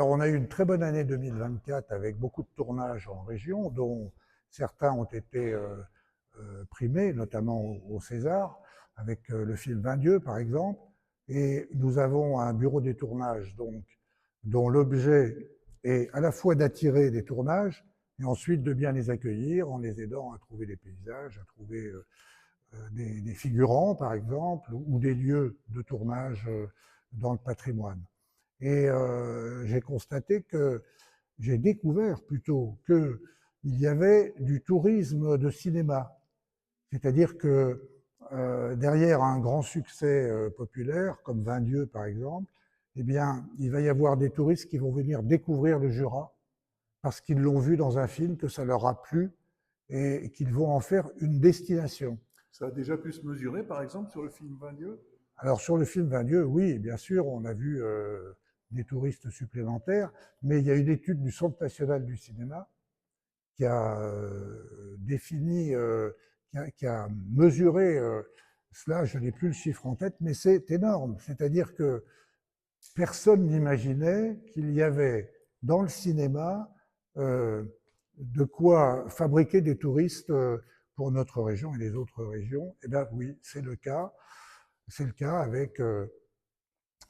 Alors, on a eu une très bonne année 2024 avec beaucoup de tournages en région, dont certains ont été primés, notamment au César, avec le film Vingt Dieux, par exemple. Et nous avons un bureau des tournages, donc, dont l'objet est à la fois d'attirer des tournages et ensuite de bien les accueillir en les aidant à trouver des paysages, à trouver des figurants, par exemple, ou des lieux de tournage dans le patrimoine. Et j'ai constaté que, j'ai découvert plutôt qu'il y avait du tourisme de cinéma. C'est-à-dire que derrière un grand succès populaire, comme Vingt Dieux par exemple, eh bien, il va y avoir des touristes qui vont venir découvrir le Jura parce qu'ils l'ont vu dans un film, que ça leur a plu et qu'ils vont en faire une destination. Ça a déjà pu se mesurer, par exemple, sur le film Vingt Dieux? Alors sur le film Vingt Dieux, oui, bien sûr, on a vu des touristes supplémentaires, mais il y a une étude du Centre national du cinéma qui a défini, qui a mesuré cela, je n'ai plus le chiffre en tête, mais c'est énorme. C'est-à-dire que personne n'imaginait qu'il y avait dans le cinéma euh, de quoi fabriquer des touristes pour notre région et les autres régions. Eh bien oui, c'est le cas. C'est le cas avec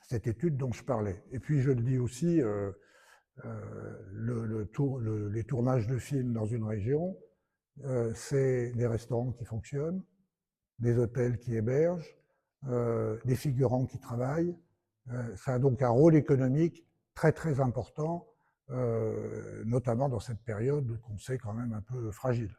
cette étude dont je parlais. Et puis je le dis aussi, les tournages de films dans une région, c'est des restaurants qui fonctionnent, des hôtels qui hébergent, des figurants qui travaillent. Ça a donc un rôle économique très très important, notamment dans cette période qu'on sait quand même un peu fragile.